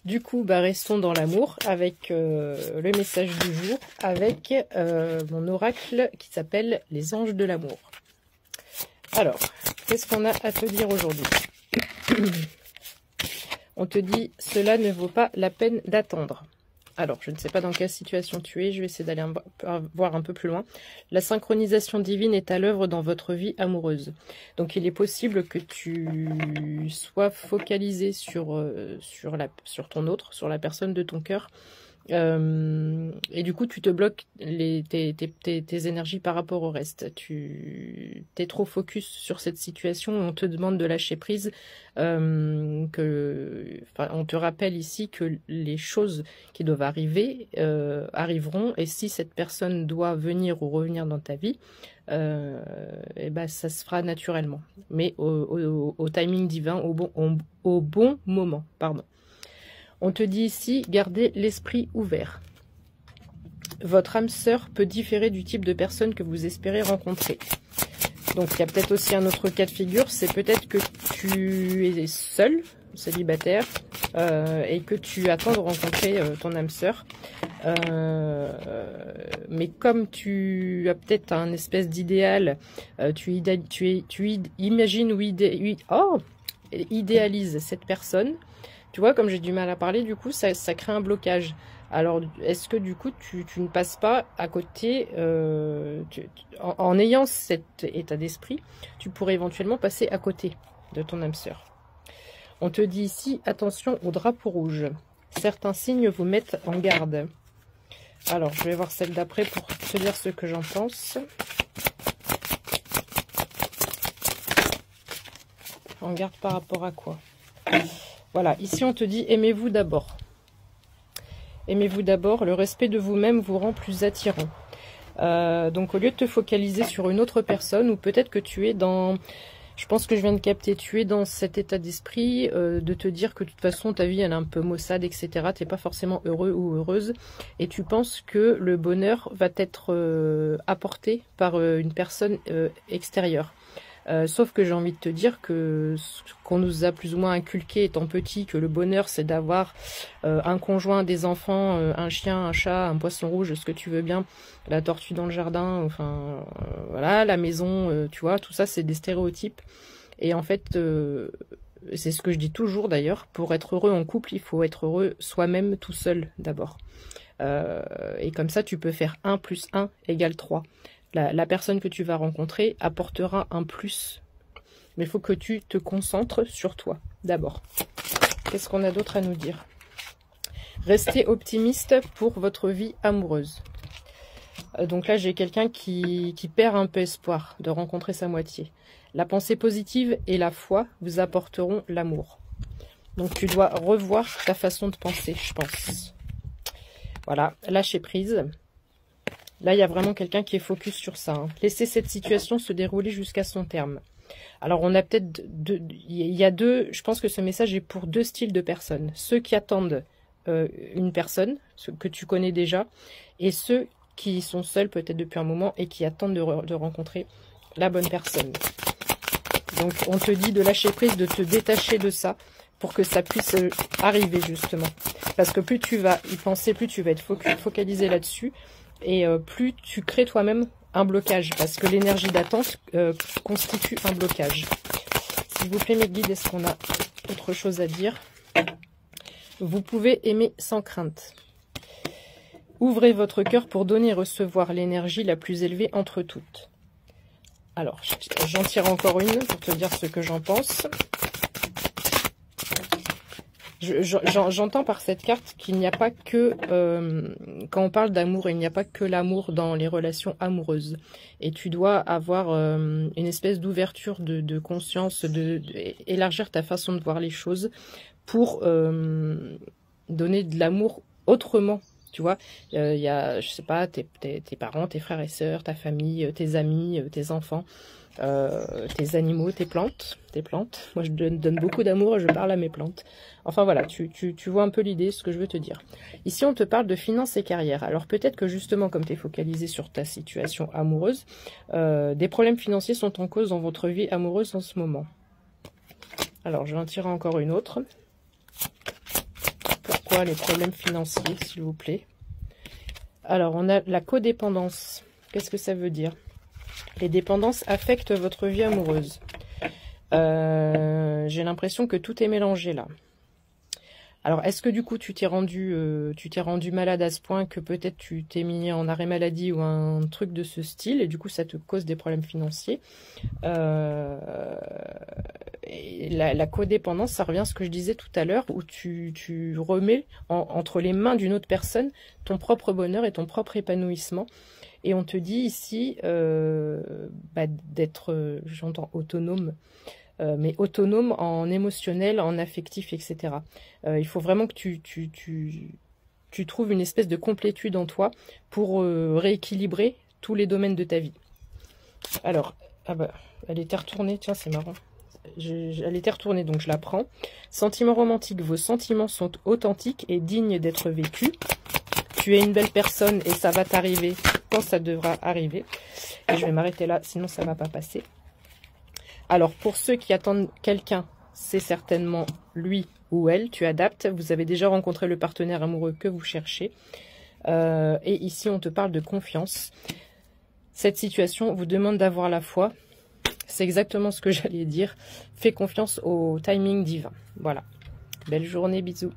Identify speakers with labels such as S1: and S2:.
S1: Du coup, bah, restons dans l'amour avec le message du jour, avec mon oracle qui s'appelle les anges de l'amour. Alors, qu'est-ce qu'on a à te dire aujourd'hui? On te dit, cela ne vaut pas la peine d'attendre. Alors, je ne sais pas dans quelle situation tu es, je vais essayer d'aller voir un peu plus loin. La synchronisation divine est à l'œuvre dans votre vie amoureuse. Donc, il est possible que tu sois focalisé sur ton autre, sur la personne de ton cœur. Et du coup, tu te bloques tes énergies par rapport au reste. Tu es trop focus sur cette situation. On te demande de lâcher prise. On te rappelle ici que les choses qui doivent arriver arriveront. Et si cette personne doit venir ou revenir dans ta vie, et ben, ça se fera naturellement. Mais au timing divin, au bon moment. Pardon. On te dit ici, gardez l'esprit ouvert. Votre âme sœur peut différer du type de personne que vous espérez rencontrer. Donc, il y a peut-être aussi un autre cas de figure, c'est peut-être que tu es seul, célibataire, et que tu attends de rencontrer ton âme sœur. Mais comme tu as peut-être un espèce d'idéal, tu imagines ou idéalises cette personne. Tu vois, comme j'ai du mal à parler, du coup, ça crée un blocage. Alors, est-ce que du coup, tu ne passes pas à côté, en ayant cet état d'esprit, tu pourrais éventuellement passer à côté de ton âme sœur. On te dit ici, attention au drapeau rouge. Certains signes vous mettent en garde. Alors, je vais voir celle d'après pour te dire ce que j'en pense. En garde par rapport à quoi ? Voilà, ici on te dit, aimez-vous d'abord. Aimez-vous d'abord, le respect de vous-même vous rend plus attirant. Donc au lieu de te focaliser sur une autre personne, ou peut-être que tu es dans, je pense que je viens de capter, tu es dans cet état d'esprit de te dire que de toute façon ta vie elle est un peu maussade, etc. Tu n'es pas forcément heureux ou heureuse, et tu penses que le bonheur va t'être apporté par une personne extérieure. Sauf que j'ai envie de te dire que ce qu'on nous a plus ou moins inculqué étant petit, que le bonheur c'est d'avoir un conjoint, des enfants, un chien, un chat, un poisson rouge, ce que tu veux bien, la tortue dans le jardin, enfin voilà, la maison, tu vois, tout ça c'est des stéréotypes. Et en fait, c'est ce que je dis toujours d'ailleurs, pour être heureux en couple, il faut être heureux soi-même tout seul d'abord. Et comme ça tu peux faire 1 + 1 = 3. La personne que tu vas rencontrer apportera un plus. Mais il faut que tu te concentres sur toi, d'abord. Qu'est-ce qu'on a d'autre à nous dire? Restez optimiste pour votre vie amoureuse. Donc là, j'ai quelqu'un qui perd un peu espoir de rencontrer sa moitié. La pensée positive et la foi vous apporteront l'amour. Donc tu dois revoir ta façon de penser, je pense. Voilà, lâcher prise. Là, il y a vraiment quelqu'un qui est focus sur ça. Hein. Laissez cette situation se dérouler jusqu'à son terme. Alors, on a peut-être je pense que ce message est pour 2 styles de personnes. Ceux qui attendent une personne, ceux que tu connais déjà, et ceux qui sont seuls peut-être depuis un moment et qui attendent de rencontrer la bonne personne. Donc, on te dit de lâcher prise, de te détacher de ça pour que ça puisse arriver justement. Parce que plus tu vas y penser, plus tu vas être focalisé là-dessus. Et plus tu crées toi-même un blocage, parce que l'énergie d'attente constitue un blocage. S'il vous plaît, mes guides, est-ce qu'on a autre chose à dire? Vous pouvez aimer sans crainte. Ouvrez votre cœur pour donner et recevoir l'énergie la plus élevée entre toutes. Alors, j'en tire encore une pour te dire ce que j'en pense. J'entends par cette carte qu'il n'y a pas que, quand on parle d'amour, il n'y a pas que l'amour dans les relations amoureuses. Et tu dois avoir une espèce d'ouverture de conscience, élargir ta façon de voir les choses pour donner de l'amour autrement. Tu vois, il y a, je sais pas, tes parents, tes frères et sœurs, ta famille, tes amis, tes enfants. Tes animaux, tes plantes. Moi, je donne beaucoup d'amour et je parle à mes plantes. Enfin, voilà, tu vois un peu l'idée, ce que je veux te dire. Ici, on te parle de finances et carrière. Alors, peut-être que justement, comme tu es focalisé sur ta situation amoureuse, des problèmes financiers sont en cause dans votre vie amoureuse en ce moment. Alors, je vais en tirer encore une autre pour quoi les problèmes financiers, s'il vous plaît? Alors, on a la codépendance. Qu'est-ce que ça veut dire? Les dépendances affectent votre vie amoureuse. J'ai l'impression que tout est mélangé là. Alors, est-ce que du coup, tu t'es rendu malade à ce point que peut-être tu t'es mis en arrêt maladie ou un truc de ce style et du coup, ça te cause des problèmes financiers? Et la codépendance, ça revient à ce que je disais tout à l'heure, où tu remets entre les mains d'une autre personne ton propre bonheur et ton propre épanouissement. Et on te dit ici d'être, j'entends autonome, mais autonome en émotionnel, en affectif, etc. Il faut vraiment que tu trouves une espèce de complétude en toi pour rééquilibrer tous les domaines de ta vie. Alors, elle était retournée, tiens, c'est marrant. Elle était retournée, donc je la prends. Sentiments romantiques, vos sentiments sont authentiques et dignes d'être vécus. Tu es une belle personne et ça va t'arriver quand ça devra arriver. Et je vais m'arrêter là, sinon ça ne va pas passer. Alors, pour ceux qui attendent quelqu'un, c'est certainement lui ou elle. Tu adaptes. Vous avez déjà rencontré le partenaire amoureux que vous cherchez. Et ici, on te parle de confiance. Cette situation vous demande d'avoir la foi. C'est exactement ce que j'allais dire. Fais confiance au timing divin. Voilà. Belle journée, bisous.